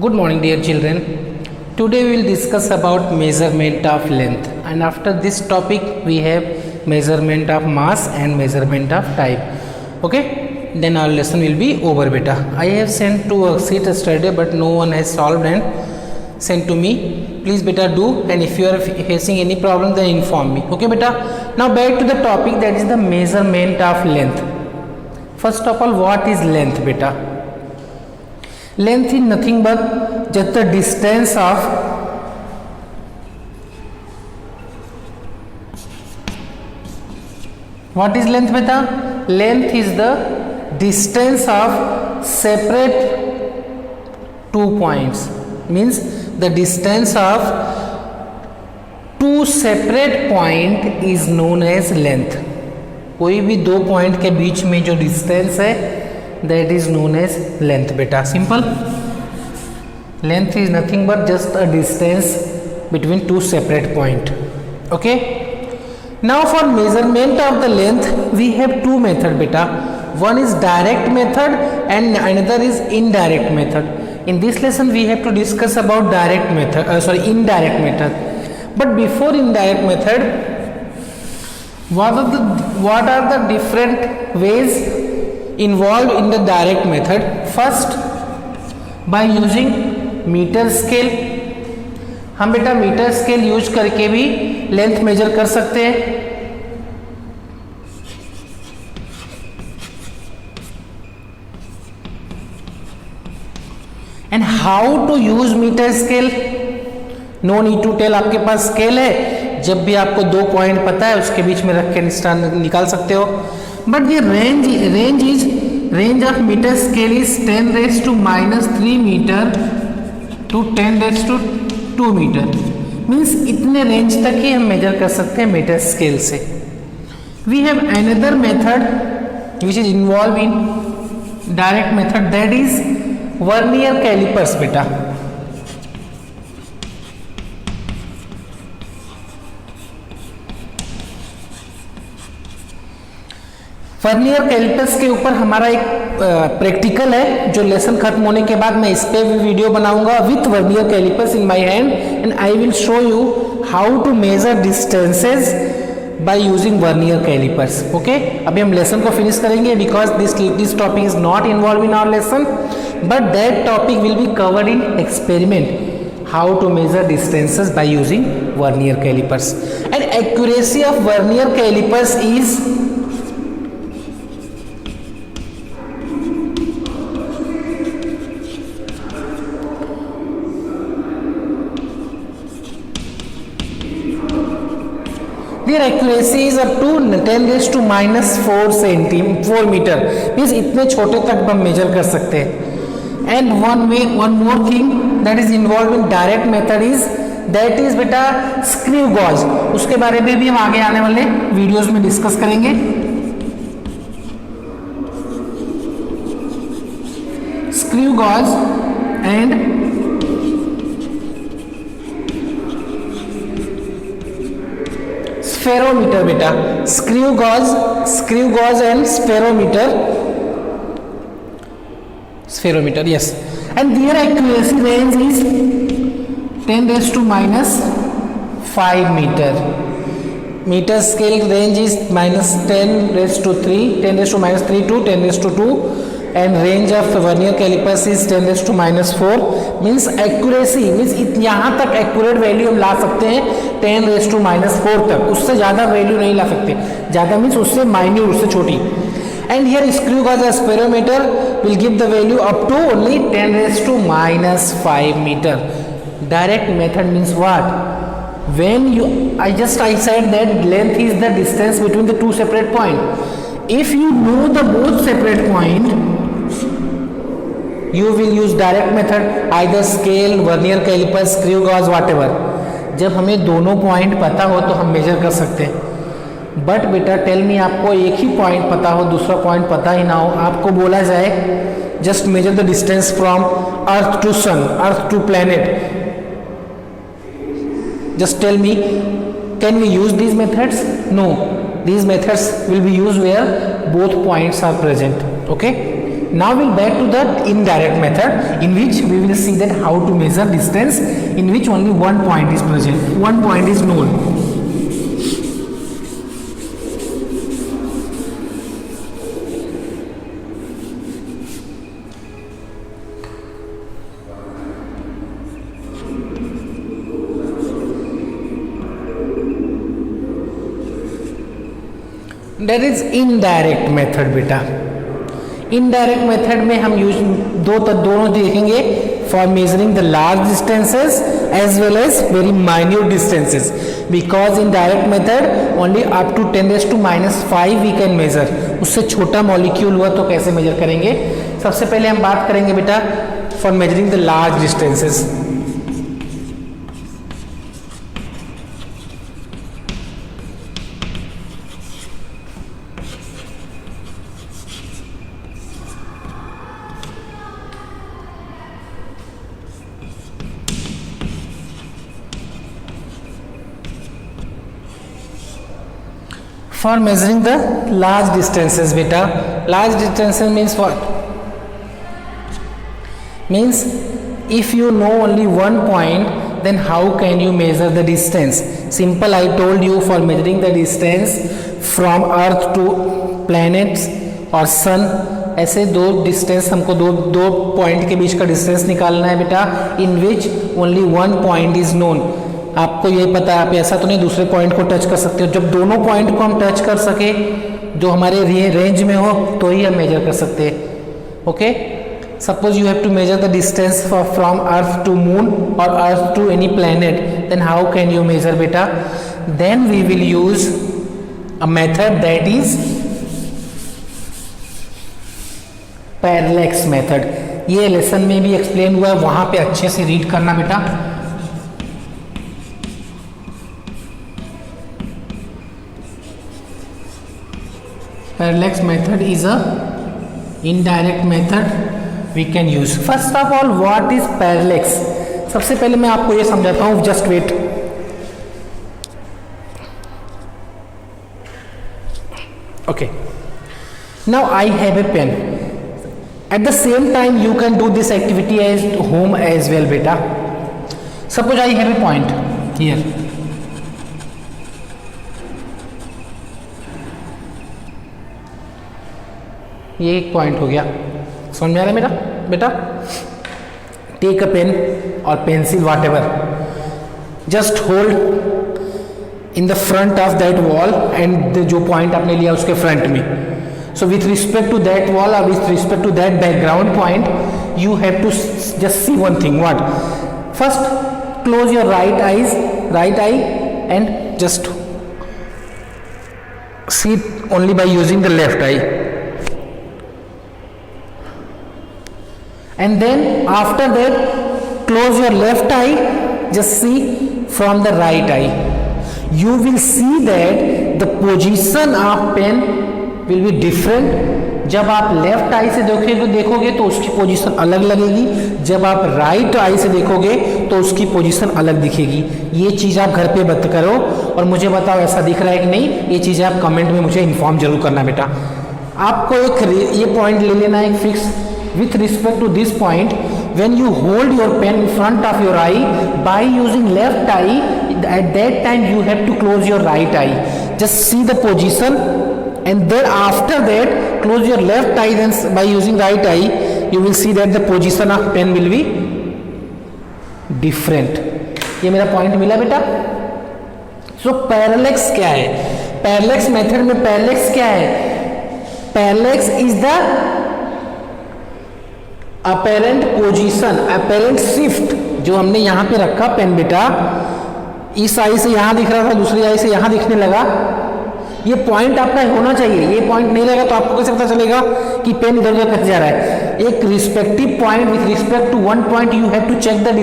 Good morning, dear children. Today we will discuss about measurement of length, and after this topic we have measurement of mass and measurement of type. Okay, then our lesson will be over, beta. I have sent two worksheets yesterday, but no one has solved and sent to me. Please, beta, do, and if you are facing any problem, then inform me. Okay, beta. Now back to the topic, that is the measurement of length. First of all, what is length, beta? Length is nothing but just the distance of what is length, beta? Length is the distance of separate 2 points, means the distance of two separate point is known as length. कोई भी दो point के बीच में जो distance है that is known as length, beta. Simple. Length is nothing but just a distance between two separate point. Okay, now for measurement of the length we have two method, beta. One is direct method and another is indirect method. In this lesson we have to discuss about direct method, indirect method. But before indirect method, what are the different ways involved in the direct method? First, by using meter scale. हम बेटा metre scale use करके भी length major कर सकते हैं. And how to use meter scale? No need to tell, आपके पास scale है, जब भी आपको दो पॉइंट पता है उसके बीच में रख के निकाल सकते हो. But the range of meter scale is 10 raised to minus 3 meter to 10 raised to 2 meter. Means इतने रेंज तक ही हम मेजर कर सकते हैं मीटर स्केल से. We have another method which is involved in direct method, that is vernier calipers, beta. Vernier calipers के ऊपर हमारा एक प्रैक्टिकल है, जो लेसन खत्म होने के बाद मैं इस पे भी वीडियो बनाऊंगा with vernier calipers in my hand, and I will show you how to measure distances by using vernier calipers. Okay, अभी हम लेसन को फिनिश करेंगे because this topic is not involve in our lesson, but that topic will be covered in experiment, how to measure distances by using vernier calipers. And accuracy of vernier calipers is their accuracy is up to 10 raised to minus 4 meter. Means इतने छोटे तक हम major कर सकते हैं. And one more thing that is involved in direct method is that is बेटा screw gauge. उसके बारे में भी हम आगे आने वाले वीडियोस में डिस्कस करेंगे. Screw gauge and spherometer, beta. Screw gauge and spherometer, yes. And their accuracy range is 10 raised to minus 5 meter. Meter scale range is minus 10 raised to 3, 10 raised to minus 3 to 10 raised to 2, and range of vernier calipers is 10 raised to minus 4. Means accuracy means यहाँ तक accurate value हम ला सकते हैं 10 raise to minus 4 तक, उससे ज़्यादा value नहीं ला सकते. ज़्यादा मीन्स उससे माइन्यूट, उससे छोटी. And here screw gauge spherometer will give the value up to only 10 raise to minus 5 meter. Direct method means what? when I said that length is the distance between the two separate point. If you know the both separate point, you will use direct method, either scale, vernier caliper, screw gauge, whatever. जब हमें दोनों point पता हो तो हम major कर सकते हैं. बट बेटा टेल मी, आपको एक ही पॉइंट पता हो, दूसरा पॉइंट पता ही ना हो, आपको बोला जाए just measure the distance from earth to sun, earth to planet. Just tell me, can we use these methods? No, these methods will be used where both points are present. Okay, Now we'll back to the indirect method, in which we will see that how to measure distance in which only one point is present, one point is known. That is indirect method बेटा. Indirect method में हम use दोनों देखेंगे for measuring the large distances as well as very minute distances, because in direct method only up to 10⁻⁵ we can measure. उससे छोटा molecule हुआ तो कैसे मेजर करेंगे. सबसे पहले हम बात करेंगे बेटा for measuring the large distances. For measuring the large distances beta, large distances means what? Means if you know only one point, then how can you measure the distance? Simple, I told you, for measuring the distance from earth to planets or sun, ऐसे दो distance हमको दो point के बीच का distance निकालना है बेटा, in which only one point is known. आपको ये पता है, आप ऐसा तो नहीं दूसरे पॉइंट को टच कर सकते हो. जब दोनों पॉइंट को हम टच कर सके जो हमारे रेंज में हो तो ही हम मेजर कर सकते हैं. Okay, suppose you have to measure the distance from earth to moon और earth to any planet, then how can you measure बेटा? Then we will use a method that is parallax method. ये lesson में भी explain हुआ है, वहां पे अच्छे से रीड करना बेटा. Parallax method is a indirect method we can use. First of all, what is parallax? सबसे पहले मैं आपको ये समझाता हूँ. Just wait. Okay. Now I have a pen. At the same time, you can do this activity at home as well, beta. Suppose I have a point here. ये एक point हो गया. समझ में आ रहा है मेरा बेटा? टेक अ पेन और pencil whatever, just hold in the front of that wall and जो पॉइंट आपने लिया उसके फ्रंट में. So with respect to that wall और with respect to that background point, you have to just see one thing. What? First close your right eye and just see only by using the left eye. And then after that, close your left eye, just see from the right eye. You will see that the position of pen will be different. जब आप left आई से देखोगे तो उसकी position अलग लगेगी, जब आप राइट आई से देखोगे तो उसकी पोजीशन अलग दिखेगी. ये चीज़ आप घर पे मत करो और मुझे बताओ ऐसा दिख रहा है कि नहीं. ये चीज़ें आप कमेंट में मुझे इन्फॉर्म जरूर करना बेटा. आपको एक ये पॉइंट ले लेना है fix. With respect to this point, when you hold your pen in front of your eye by using left eye, at that time you have to close your right eye. Just see the position, and then after that close your left eye. Then by using right eye, you will see that the position of pen will be different. ये मेरा point मिला बेटा. So parallax क्या है? Parallax method में parallax क्या है? Parallax is the apparent position, apparent shift जो हमने यहाँ पे रखा पेन बेटा, इस आई से यहाँ दिख रहा था, दूसरी आई से यहाँ दिखने लगा. ये पॉइंट आपका होना चाहिए. ये पॉइंट नहीं रहेगा तो आपको कैसे पता चलेगा कि पेन इधर उधर कट जा रहा है? एक respective point with respect to one point you have to check the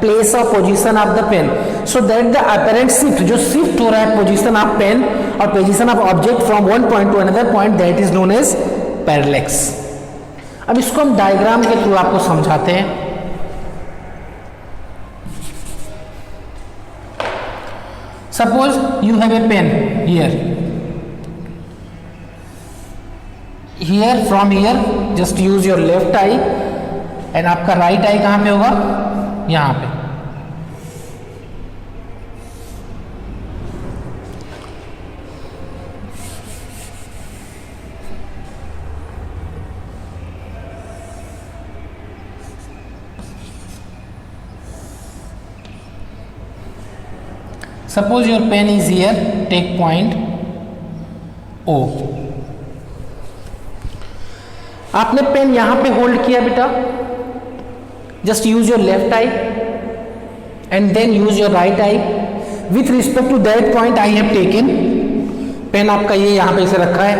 place of position of the pen, so that the apparent shift जो शिफ्ट हो रहा है पोजीशन ऑफ पेन और position of object from one point to another point, that is known as parallax. अब इसको हम diagram के through आपको समझाते हैं. Suppose you have a pen here, from here just use your left eye and आपका right I कहाँ पे होगा, यहाँ पे। Suppose your pen is here, take point O. आपने पेन यहां पे होल्ड किया बेटा, just use your left eye and then use your right eye with respect to that point I have taken. Pen आपका ये यहां पे इसे रखा है,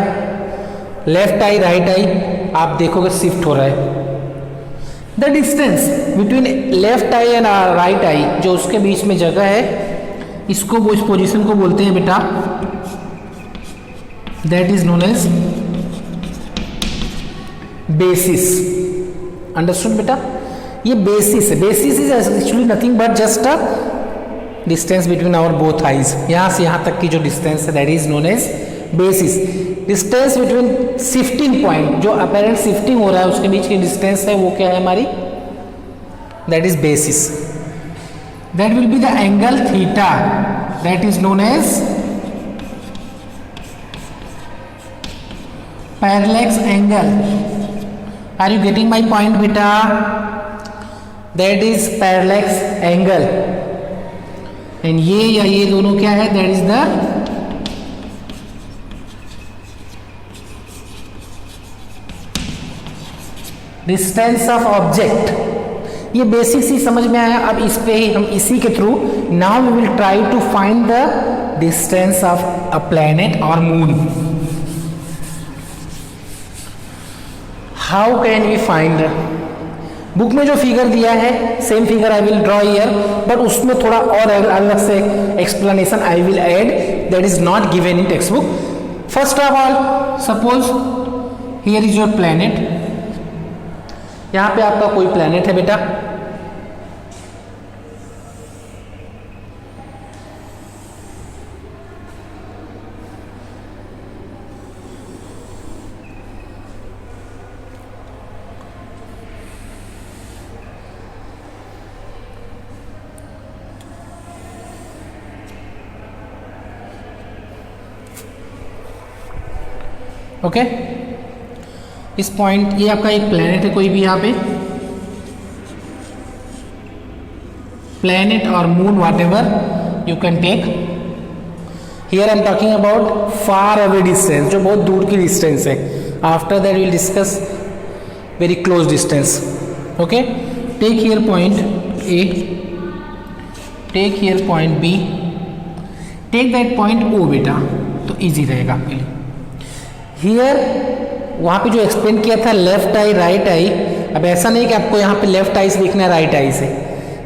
लेफ्ट आई राइट आई आप देखोगे शिफ्ट हो रहा है। The distance between left eye and right I, जो उसके बीच में जगह है, इसको वो इस पोजीशन को बोलते हैं बेटा, that is known as basis. Understood बेटा, ये बेसिस है। Basis is actually nothing but just a distance between our both eyes. यहां से यहां तक की जो डिस्टेंस है that is known as basis. Distance between shifting point, जो अपेरेंट शिफ्टिंग हो रहा है उसके बीच की डिस्टेंस है, वो क्या है हमारी, that is basis. That will be the angle theta, that is known as parallax angle. Are you getting my point beta? That is parallax angle. And ये या ये दोनों क्या है, that is the distance of object. ये basic सी समझ में आया। अब इस पे ही हम इसी के through now we will try to find the distance of a planet और moon. How can we find? Book में जो फिगर दिया है same figure I will draw here, but उसमें थोड़ा और अलग से explanation I will add that is not given in text book. First of all suppose here is your planet, यहां पे आपका कोई प्लैनेट है बेटा, ओके इस पॉइंट, ये आपका एक प्लैनेट है कोई भी, यहाँ पे प्लैनेट और moon whatever you can take. Here I am talking about far away distance, जो बहुत दूर की डिस्टेंस है। After that will discuss very close distance. Okay, take here point A, take here point B, take that point O बेटा, तो easy रहेगा आपके लिए। हियर वहाँ पे जो एक्सप्लेन किया था लेफ्ट आई राइट आई, अब ऐसा नहीं कि आपको यहाँ पे लेफ्ट आई से देखना है राइट आई से,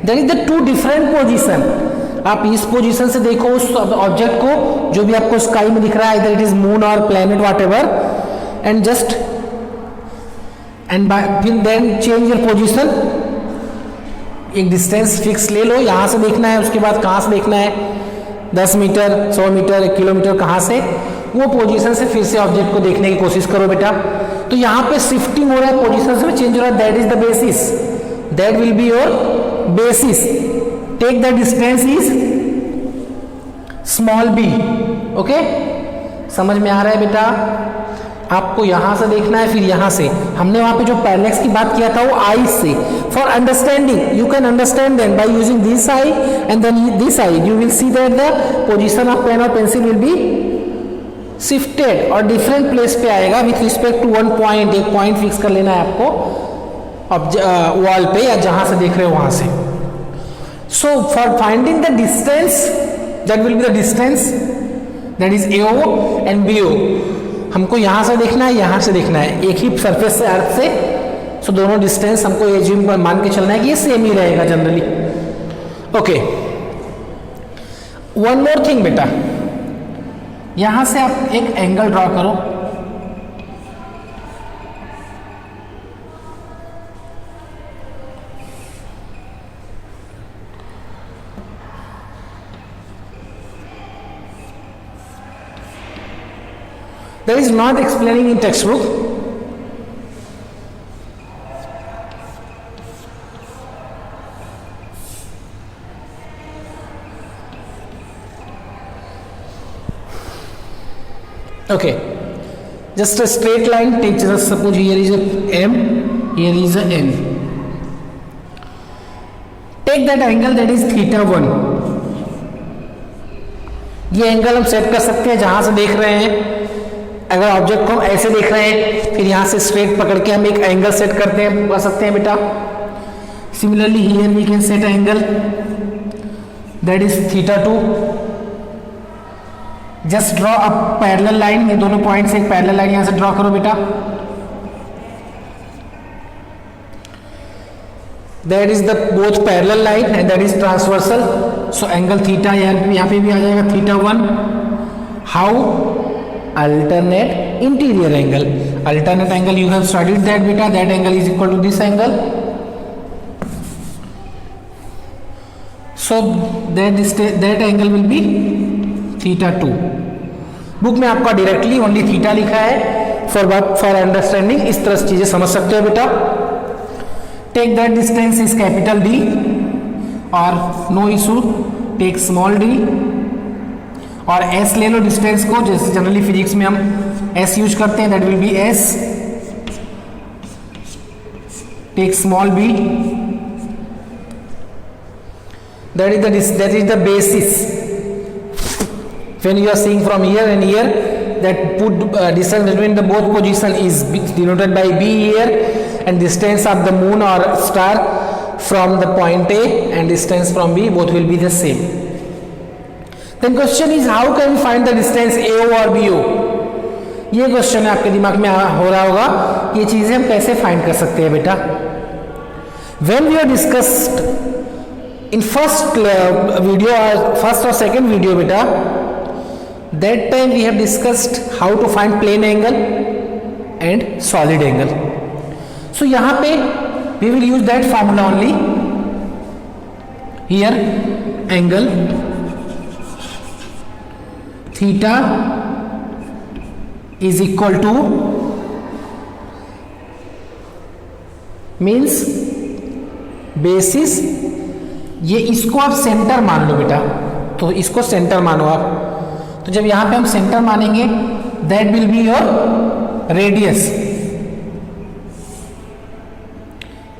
that is the two different position. आप इस पोजीशन से देखो उस ऑब्जेक्ट को जो भी आपको स्काई में दिख रहा है, इधर इट इज मून और planet what ever, and just and फिर देन चेंज योर पोजीशन, एक डिस्टेंस फिक्स ले लो, यहाँ से देखना है, उसके बाद कहाँ से देखना है, 10 मीटर 100 मीटर 1 किलोमीटर कहाँ से, वो पोजीशन से फिर से ऑब्जेक्ट को देखने की कोशिश करो बेटा। तो यहाँ पे शिफ्टिंग हो रहा है, पोजीशन से चेंज हो रहा है, that is the basis, that will be your basis. Take the distance is small B. Okay, समझ में आ रहा है बेटा? आपको यहां से देखना है, फिर यहां से, हमने वहां पे जो पैरेलैक्स की बात किया था वो I say. For understanding you can understand then by using this eye and then this eye, you will see that the position of pen और पेंसिल विल बी शिफ्टेड और डिफरेंट प्लेस पे आएगा with respect to one point. एक पॉइंट fix कर लेना है आपको अब वॉल पे या जहां से देख रहे हो वहां से। So for finding the distance, that will be the distance that is AO and BO। हमको यहां से देखना है, यहां से देखना है, एक ही सरफेस से अर्थ से, सो दोनों डिस्टेंस हमको एज्यूम पर मान के चलना है कि ये सेम ही रहेगा generally. Okay, one more thing बेटा, यहां से आप एक एंगल ड्रॉ करो, that is not explaining in textbook, Okay, just a straight line. Take just suppose here is a M, here is a N. Take that angle that is θ1. ये angle हम set कर सकते हैं जहां से देख रहे हैं. अगर ऑब्जेक्ट को हम ऐसे देख रहे हैं फिर यहां से स्ट्रेट पकड़ के हम एक एंगल सेट कर सकते हैं बेटा. Similarly here we can set angle that is θ2. Just draw a parallel line. ये दोनों पॉइंट से एक पैरेलल लाइन यहां से ड्रॉ करो बेटा. That is the both parallel line and that is transversal. So angle theta यहाँ पे भी आ जाएगा θ1. How? Alternate interior angle. Alternate angle you have studied that बेटा. That angle is equal to this angle. So that angle will be θ2. Book में आपका directly only theta लिखा है. फॉर अंडरस्टैंडिंग इस तरह से चीजें समझ सकते हो बेटा. Take that distance is capital D और no issue. Take small D और एस ले लो डिस्टेंस को. जैसे जनरली फिजिक्स में हम एस यूज करते हैं. That will be S. Take small B. that is the basis. When you are seeing from here and here, that put distance between the both position is denoted by b here, and distance of the moon or star from the point A and distance from B both will be the same. Then question is how can we find the distance AO or BO? ये question आपके दिमाग में हो रहा होगा. ये चीजें हम कैसे फाइंड कर सकते हैं बेटा. When we are discussed in first video or first or second video beta, that time we have discussed how to find plane angle and solid angle. So यहाँ पे we will use that formula only. Here angle theta is equal to means basis. ये इसको आप centre मान लो बेटा. तो इसको centre मानो आप. तो जब यहां पे हम सेंटर मानेंगे that will be your radius.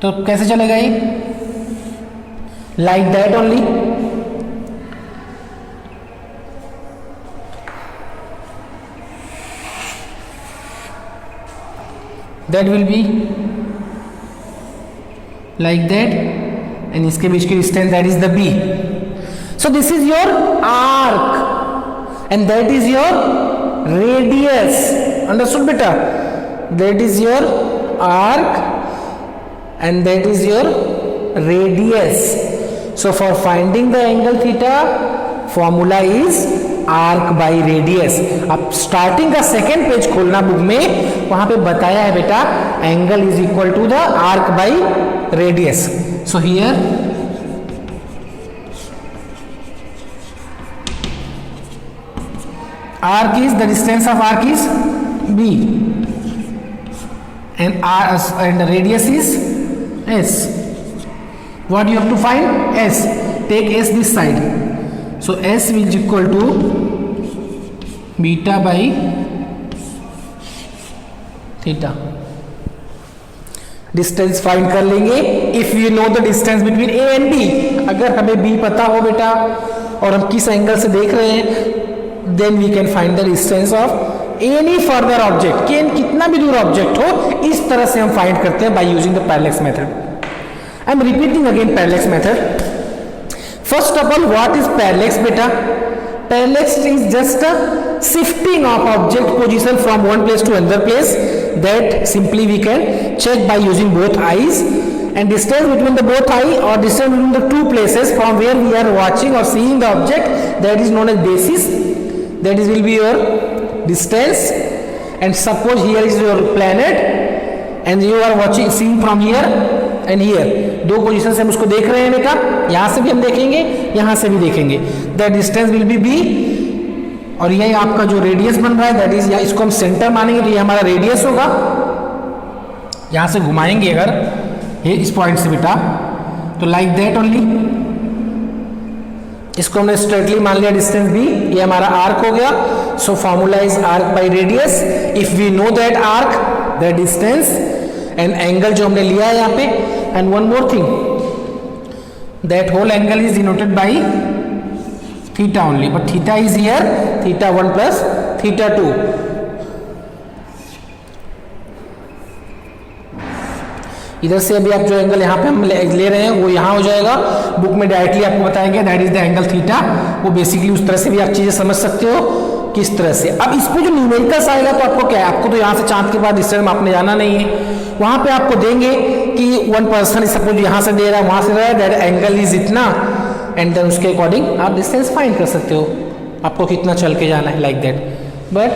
तो कैसे चलेगा ये? Like that only. That will be like that. And इसके बीच की distance that is the B. So this is your arc and that is your radius. Understood बेटा? That is your arc and that is your radius. So for finding the angle theta, formula is arc by radius. अब starting का second page खोलना book में, वहां पे बताया है बेटा angle is equal to the arc by radius. So here arc is the distance of arc is b and the radius is S. What you have to find? S. Take S this side. So S is equal to beta by theta. Distance find कर लेंगे if you know the distance between A and B. अगर हमें B पता हो बेटा और हम किस एंगल से देख रहे हैं, then we can find the distance of any further object. कितना भी दूर ऑब्जेक्ट हो, इस तरह से हम फाइंड करते हैं by using the parallax method. I am repeating again parallax method. First of all what is parallax बेटा? Parallax is just a shifting of object position from one place to another place. That simply we can check by using both eyes, and distance between the both eye or distance between the two places from where we are watching or seeing the object, that is known as basis. That is will be your distance. And suppose here is your planet and you are watching seeing from here and here. दो position से हम उसको देख रहे हैं बेटा. यहां से भी हम देखेंगे, यहां से भी देखेंगे. That distance will be b. और ये आपका जो रेडियस बन रहा है दैट इज, या इसको हम सेंटर मानेंगे तो ये हमारा रेडियस होगा. यहां से घुमाएंगे अगर ये इस पॉइंट से बेटा, तो लाइक दैट ओनली. इसको हमने स्ट्रेटली मान लिया डिस्टेंस b, ये हमारा आर्क हो गया. So formula is arc by radius. If we know that arc, that distance and angle जो हमने लिया है यहाँ पे. And one more thing, that whole angle is denoted by theta only, but theta is here theta 1 plus theta 2. इधर से अभी आप जो एंगल यहाँ पे हम ले रहे हैं वो यहाँ हो जाएगा. बुक में डायरेक्टली आपको बताया गया that is the angle theta. वो बेसिकली उस तरह से भी आप चीजें समझ सकते हो किस तरह से. अब इस पे जो न्यूमेरिकल्स आएगा तो आपको क्या है, आपको तो यहाँ से चांद के बाद डिस्टेंस आपने जाना नहीं है. वहां पे आपको देंगे कि वन पर्सन सपोज यहाँ से दे रहा है, वहां से दे रहा है, दैट एंगल इज इतना, एंड देन उसके अकॉर्डिंग आप डिस्टेंस फाइंड कर सकते हो आपको कितना चल के जाना है, like that. But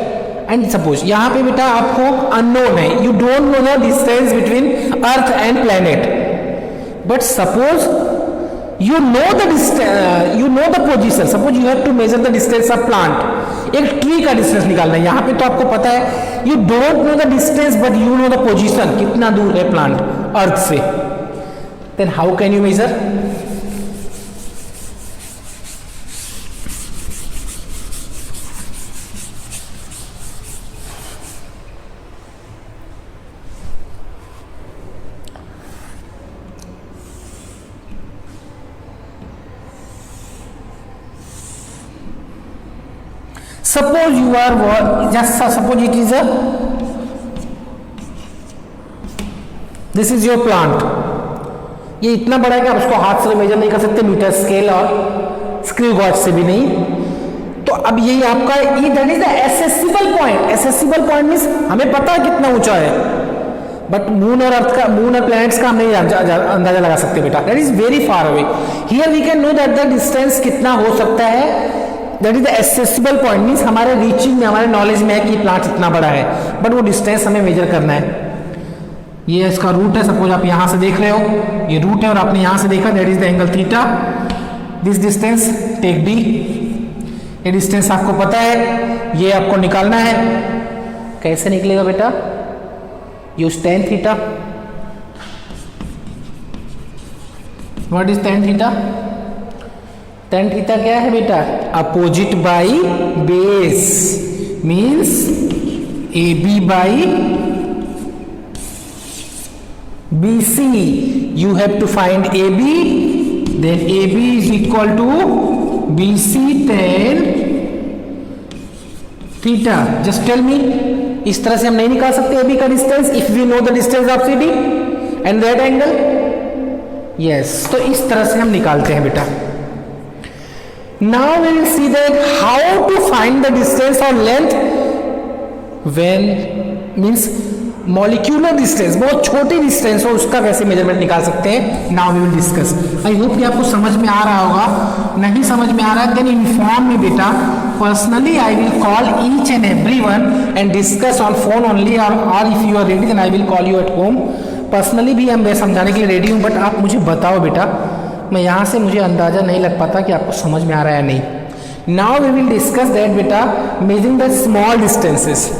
and suppose यहाँ पे बेटा आपको अननोन है, you don't know the distance between earth and planet, but suppose you know the distance, you know the position. Suppose you have to measure the distance of plant. एक tree का distance निकालना है. यहाँ पे तो आपको पता है you don't know the distance but you know the position, कितना दूर है प्लांट अर्थ से. Then how can you measure? Suppose you are just suppose it is a this is your plant. ये इतना बड़ा है कि आप उसको हाथ से मेजर नहीं कर सकते, मीटर स्केल और स्क्रू गॉज से भी नहीं. तो अब यही आपका ये that is the accessible point. Accessible point means हमें पता है कितना ऊंचा है, बट मून और अर्थ का, मून और प्लैनेट्स का हम नहीं अंदाजा लगा सकते बेटा. That is very far away. Here we can know that the distance कितना हो सकता है. That is the accessible point means हमारे रीचिंग में, हमारे नॉलेज में है कि प्लांट इतना बड़ा है, बट वो डिस्टेंस हमें मेजर करना है. ये इसका रूट है. सपोज आप यहां से देख रहे हो, ये रूट है और आपने यहां से देखा, that is the angle theta. This distance take D. ये डिस्टेंस आपको पता है, ये आपको निकालना है. कैसे निकलेगा बेटा? Use ten theta. What is ten theta? Ten theta क्या है बेटा? Opposite by base means A B by B C. You have to find A B, then A B is equal to B C ten theta. Just tell me. इस तरह से हम नहीं निकाल सकते ए बी का distance if we know the distance of C D and that angle. Yes, तो इस तरह से हम निकालते हैं बेटा. Now we will see that how to find the distance or length when means molecular distance, बहुत छोटी डिस्टेंस हो उसका कैसे मेजरमेंट निकाल सकते हैं. Now we will discuss. I hope कि आपको समझ में आ रहा होगा. नहीं समझ में आ रहा है then inform me बेटा. Personally I will call each and everyone and discuss on phone only, or if you are ready then I will call you at home. Personally भी मैं समझाने के लिए रेडी हूँ, बट आप मुझे बताओ बेटा. मैं यहाँ से मुझे अंदाजा नहीं लग पाता कि आपको समझ में आ रहा है या नहीं. Now we will discuss that बेटा measuring the small distances.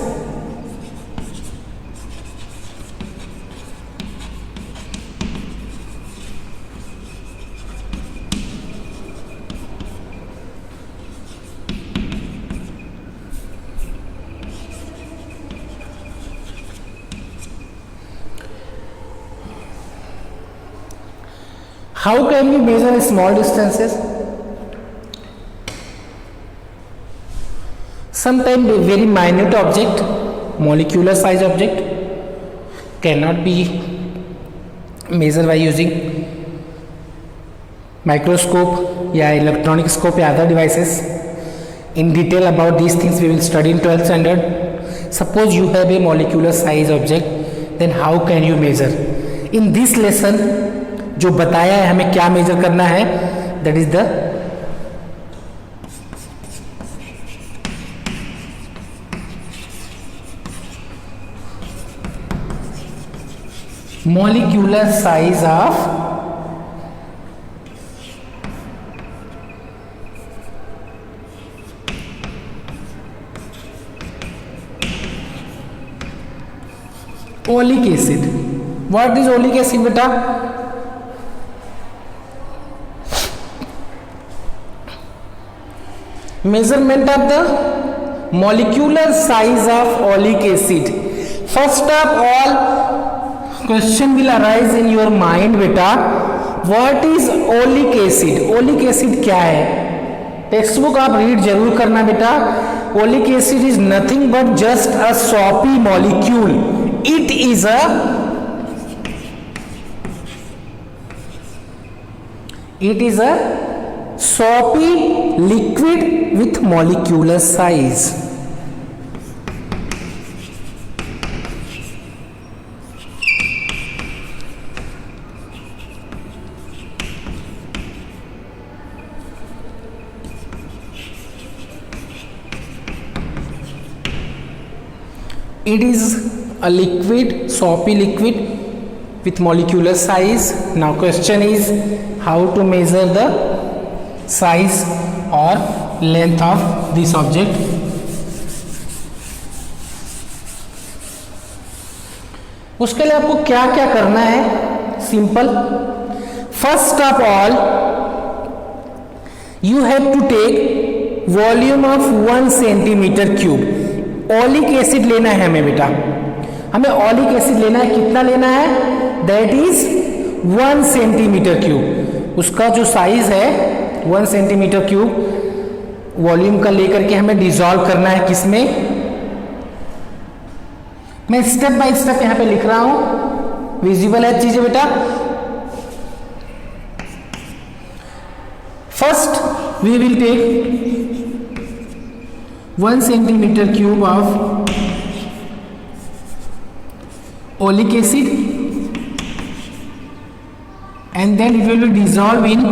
How can we measure small distances? Sometimes very minute object, molecular size object cannot be measured by using microscope या electronic scope या other devices. In detail about these things we will study in 12th standard. Suppose you have a molecular size object, then how can you measure? In this lesson जो बताया है हमें क्या major करना है, that is the molecular size of oleic acid. What is oleic acid बेटा? measurement of the molecular size of oleic acid. First of all, question will arise in your mind beta, what is oleic acid? oleic acid क्या है? Text book आप read जरूर करना बेटा. oleic acid is nothing but just a soapy molecule. It is a soapy liquid with molecular size. It is a liquid, soapy liquid with molecular size. Now question is how to measure the size or length of this object. उसके लिए आपको क्या क्या करना है? Simple. First of all you have to take volume of 1 centimetre cube. Oleic acid लेना है हमें बेटा, हमें ओलिक एसिड लेना है. कितना लेना है? That is 1 centimetre cube. उसका जो साइज है 1 सेंटीमीटर क्यूब वॉल्यूम का लेकर के हमें डिसॉल्व करना है. किसमें? मैं स्टेप बाय स्टेप यहां पे लिख रहा हूं, विजिबल है चीजें बेटा. First we will take 1 centimeter cube of oleic acid and then it will be dissolved in.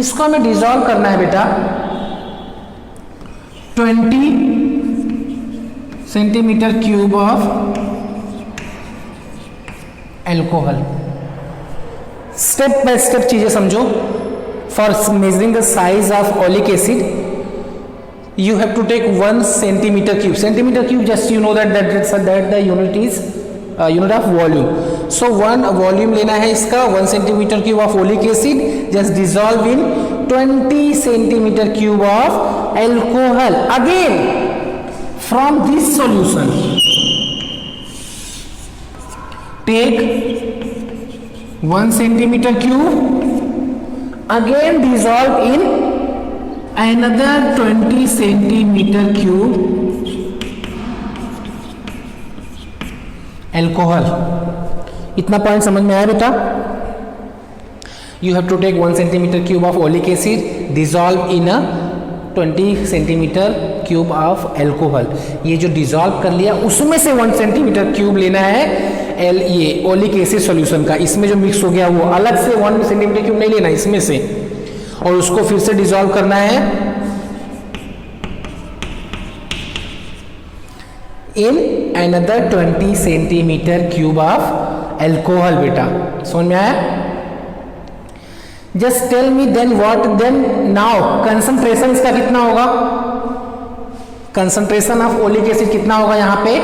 इसको हमें डिसॉल्व करना है बेटा 20 centimetre cube of alcohol. Step by step चीजें समझो. For measuring the size of oleic acid you have to take 1 centimeter cube. Centimeter cube, just you know that the unit is unit of volume. So 1 volume लेना है इसका 1 centimeter cube of oleic acid. Just dissolve in 20 centimeter cube of alcohol. Again from this solution take 1 centimeter cube, again dissolve in another 20 centimeter cube alcohol. इतना point समझ में आया बेटा? You have to take 1 centimeter cube of oleic acid, dissolve in a 20 centimeter cube of alcohol. ये जो dissolve कर लिया उसमें से 1 centimeter cube लेना है ये ओलिक एसिड सॉल्यूशन का. इसमें जो मिक्स हो गया वो अलग से 1 centimeter cube नहीं लेना इसमें से, और उसको फिर से डिसॉल्व करना है in another 20 centimetre cube of alcohol. बेटा समझ में आया? Just tell me then what. Then now concentration इसका कितना होगा? कंसंट्रेशन ऑफ ओलिक एसिड कितना होगा यहां पे?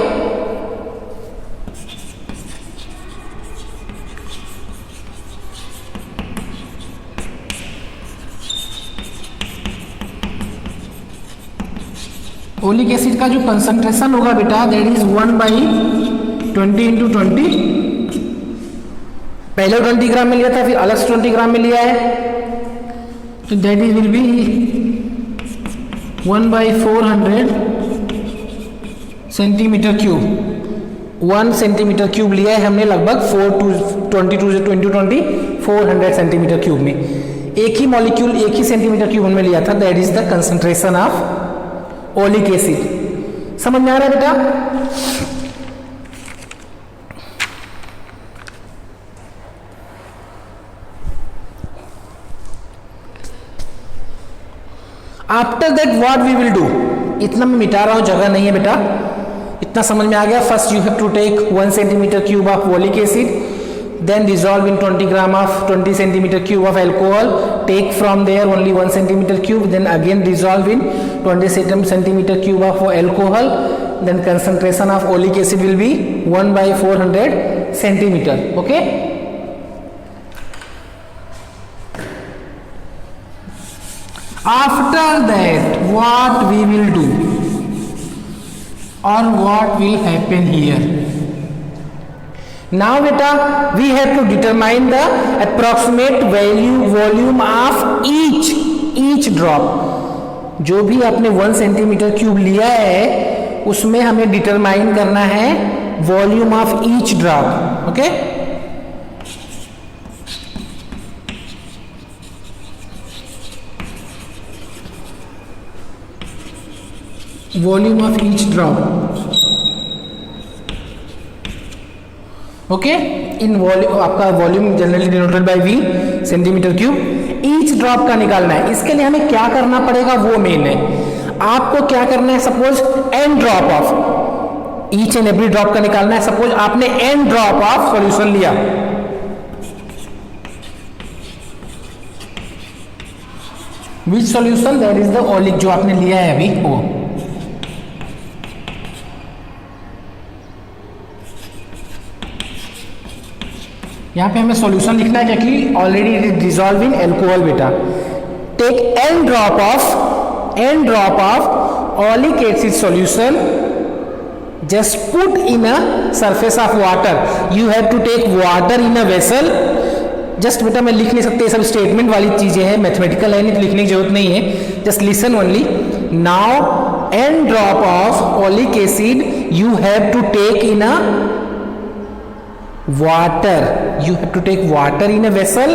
ओलिक एसिड का जो कंसंट्रेशन होगा बेटा दैट इज 1/20 into 20. पहले 20 ग्राम में लिया था, फिर अलग से 20 ग्राम में लिया है, तो that is will be 1/400 centimetre cube. 1 centimetre cube लिया है हमने लगभग 400 सेंटीमीटर क्यूब में. एक ही मॉलिक्यूल एक ही सेंटीमीटर क्यूब में लिया था. That is the concentration of oleic acid. समझ में आ रहा है बेटा? After that what we will do. इतना मैं मिटा रहा हूं, जगह नहीं है बेटा, इतना समझ में आ गया. First you have to take 1 centimetre cube of oleic acid, then dissolve in 20 centimeter cube of alcohol. Take from there only 1 centimeter cube, then again dissolve in 20 centimeter cube of alcohol. Then concentration of oleic acid will be 1/400 centimeter. Okay. After that what we will do और what will happen here. Now बेटा we have to determine the approximate volume of each drop. जो भी आपने 1 centimetre cube लिया है उसमें हमें determine करना है volume of each drop. Okay, volume of each drop. Okay, in volume आपका volume generally denoted by V, centimetre cube. Each drop का निकालना है. इसके लिए हमें क्या करना पड़ेगा वो मेन है. आपको क्या करना है, suppose an drop of each and every drop का निकालना है. सपोज आपने एन ड्रॉप ऑफ सॉल्यूशन लिया, which solution, that is the oleic जो आपने लिया है अभी वो. यहां पे हमें सॉल्यूशन लिखना है क्योंकि already it is dissolve in alcohol बेटा. Take an drop of oleic acid solution, just put in a surface of water. You have to take water in a vessel. Just बेटा मैं लिख नहीं सकते, सब स्टेटमेंट वाली चीजें हैं, मैथमेटिकल है नहीं तो लिखने की जरूरत नहीं है. Just listen only. Now an drop of oleic acid you have to take in a water. You have to take water in a vessel.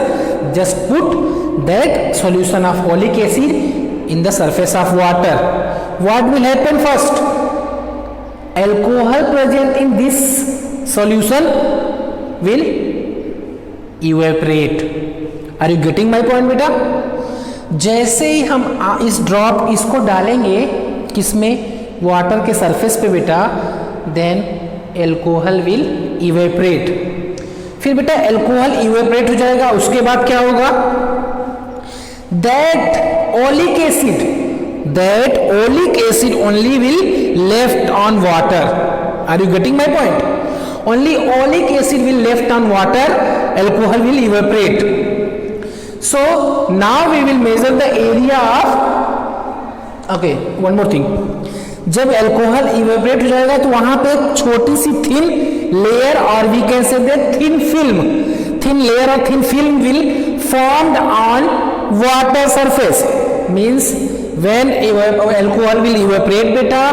Just put that solution of oleic acid in the surface of water. What will happen first? Alcohol present in this solution will evaporate. Are you getting my point बेटा? जैसे ही हम इस drop इसको डालेंगे किसमें, water के surface पे बेटा, देन एल्कोहल विल इवेपरेट. फिर बेटा एल्कोहल इवेपरेट हो जाएगा. उसके बाद क्या होगा, that oleic acid only will left on water. Are you getting my point? Only oleic acid will left on water, alcohol will evaporate. So now we will measure the area of. Okay, one more thing. जब alcohol evaporate हो जाएगा तो वहां पे एक छोटी सी thin layer और we can say that thin layer और thin film will formed on water surface. Means when alcohol will evaporate बेटा,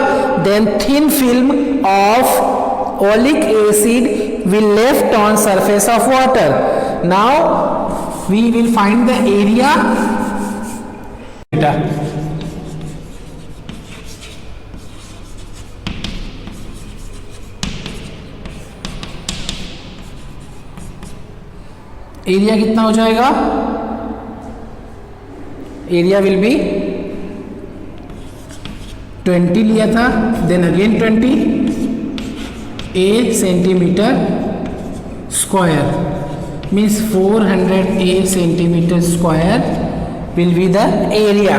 then thin film of oleic acid will left on surface of water. Now we will find the area बेटा. Area कितना हो जाएगा, area will be 20 लिया था, then again 20 a centimetre square, means 400 a centimetre square will be the area.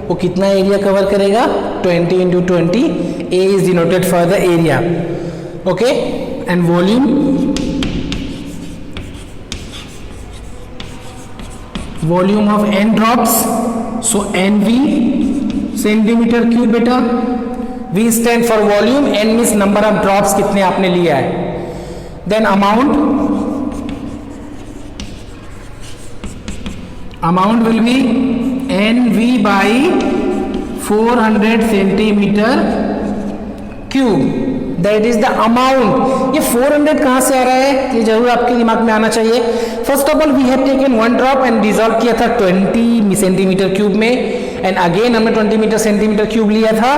वो कितना एरिया cover करेगा, 20 into 20. A is denoted for the area. Okay, and volume of n drops, so nv centimetre cube बेटा. v stand for volume, n means number of drops कितने आपने लिया है. Then amount will be nv by 400 centimetre cube. That is the amount. ये 400 कहां से आ रहा है, ये जरूर आपके दिमाग में आना चाहिए. First of all we have taken 1 drop and dissolve किया था 20 सेंटीमीटर क्यूब में, एंड अगेन हमने 20 सेंटीमीटर क्यूब लिया था,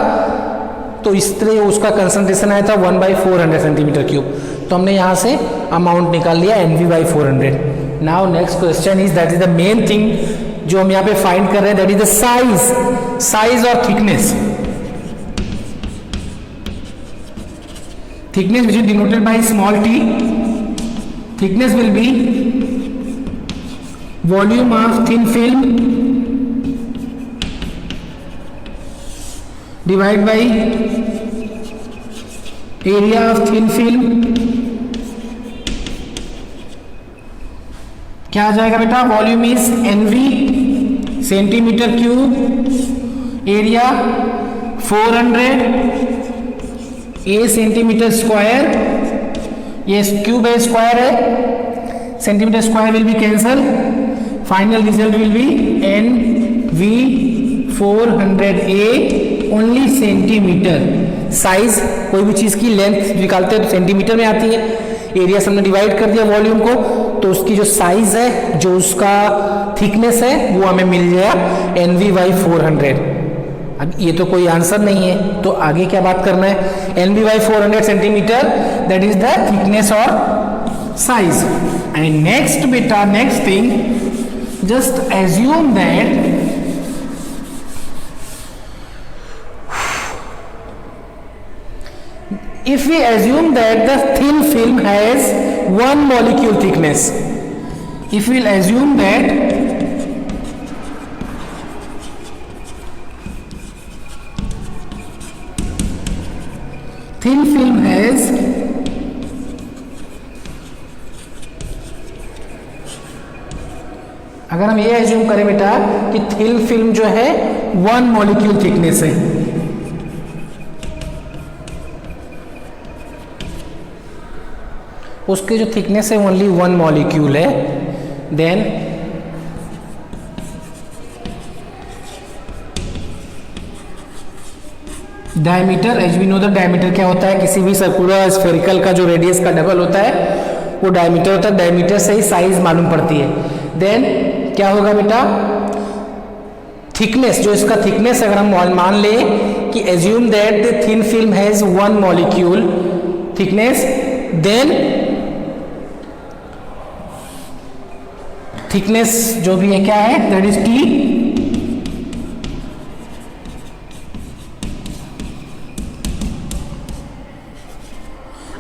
तो इस तरह उसका कंसंट्रेशन आया था 1/400 सेंटीमीटर क्यूब. तो हमने यहाँ से अमाउंट निकाल लिया nv/400. Now next question is, that is the main thing जो हम यहाँ पे फाइंड कर रहे हैं, दैट इज द साइज और thickness. thickness which is denoted by small t. Thickness will be volume of thin film divided by area of thin film. क्या आ जाएगा बेटा, volume is nv centimetre cube, area 400, a centimetre square, ये cube है square है, centimetre square will be cancel, final result will be N V 400A only centimetre. Size कोई भी चीज की लेंथ निकालते हैं तो सेंटीमीटर में आती है, एरिया से हमने डिवाइड कर दिया वॉल्यूम को, तो उसकी जो साइज है, जो उसका थिकनेस है, वो हमें मिल गया NV/400। अब ये तो कोई आंसर नहीं है, तो आगे क्या बात करना है, NV/400 centimetre, that is the thickness और साइज। एंड नेक्स्ट बेटा, next thing, just assume that if we assume that the thin film has one molecule thickness, if we'll assume that thin film has अगर हम ये assume करें बेटा कि thin film जो है 1 मॉलिक्यूल थिकनेस है, उसकी जो थिकनेस है ओनली 1 मॉलिक्यूल है, then diameter, as we know the diameter क्या होता है, किसी भी सर्कुलर स्फेरिकल का जो रेडियस का डबल होता है वो डायमीटर होता है, डायमीटर से ही साइज मालूम पड़ती है। देन क्या होगा बेटा, थिकनेस, जो इसका थिकनेस अगर हम मान ले कि assume that the thin film has 1 molecule thickness, then thickness जो भी है क्या है, दैट इज T,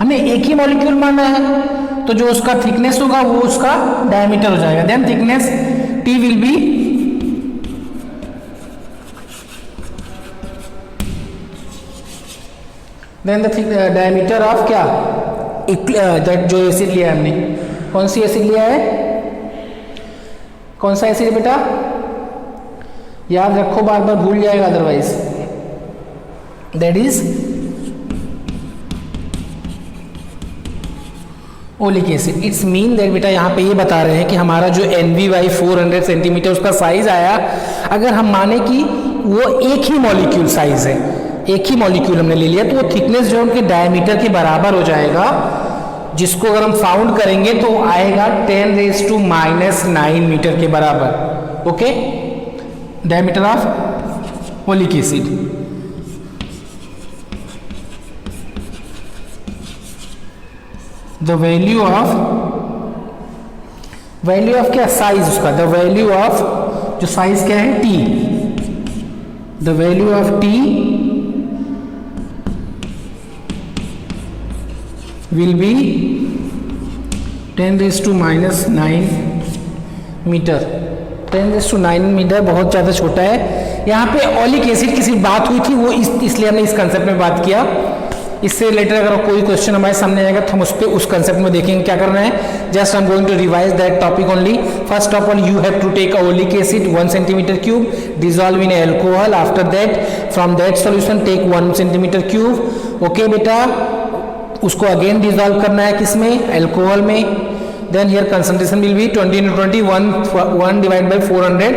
हमें एक ही मॉलिक्यूल मानना है, तो जो उसका थिकनेस होगा वो उसका डायमीटर हो जाएगा। Then thickness T will be then the diameter of क्या, दैट जो एसिड लिया है हमने, कौन सी एसिड लिया है, कौन सा एसिड बेटा, याद रखो, बार बार भूल जाएगा otherwise, that is oleic acid. It's mean that बेटा यहाँ पे ये बता रहे हैं कि हमारा जो NV/400 सेंटीमीटर उसका साइज आया, अगर हम माने कि वो एक ही मॉलिक्यूल साइज है, एक ही मॉलिक्यूल हमने ले लिया, तो वो थिकनेस जो है उनके डायमीटर के बराबर हो जाएगा, जिसको अगर हम फाउंड करेंगे तो आएगा 10⁻⁹ मीटर के बराबर। Okay, diameter of oleic acid. The value of क्या, साइज उसका, द वैल्यू ऑफ जो साइज क्या है T, the value of T will be 10⁻⁹ metre. 10⁻⁹ metre बहुत ज़्यादा छोटा है। यहाँ पे ओलिक एसिड की सिर्फ बात हुई थी, वो इसलिए हमने इस कंसेप्ट में बात किया। इससे रिलेटेड अगर कोई क्वेश्चन हमारे सामने आएगा तो हम उस पर उस कंसेप्ट में देखेंगे क्या करना है। Just I am going to revise that topic only. First of all you have to take oleic acid 1 centimetre cube, dissolve in alcohol. After that from that solution take 1 centimetre cube. Okay बेटा, उसको again dissolve करना है किसमें, alcohol में। Then here concentration will be 20 × 1 divide by 400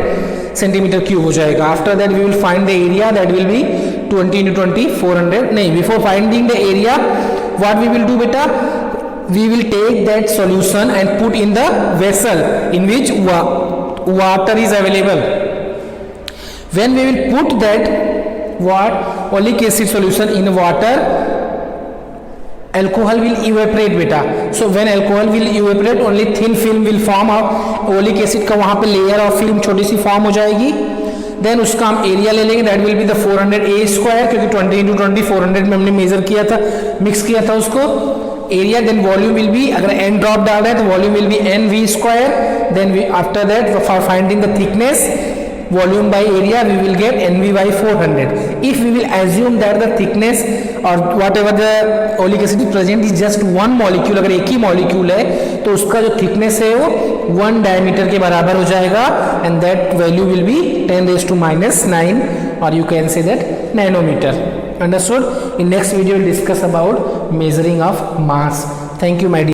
centimetre cube हो जाएगा। After that we will find the area, that will be 20 × 20 400। नहीं, before finding the area what we will do बेटा, we will take that solution and put in the vessel in which water is available. When we will put that oleic acid solution in water, alcohol will evaporate beta. So when alcohol will evaporate, only thin film will form of oleic acid का वहाँ पे layer of film छोटी सी form हो जाएगी। Then उसका हम area ले लेंगे, that will be the 400A², क्योंकि 20 × 20 400 में हमने मेजर किया था, मिक्स किया था उसको। Area then volume will be, अगर n ड्रॉप डाल रहे हैं तो volume will be NV²। Then after that for finding the thickness volume by area we will get NV/400। If we will assume that the thickness और whatever the oleic acid present is just 1 molecule, अगर एक ही molecule है तो उसका जो thickness है वो 1 diameter के बराबर हो जाएगा and that value will be 10⁻⁹ और you can say that nanometre. Understood? In next video we'll discuss about measuring of mass. Thank you my dear.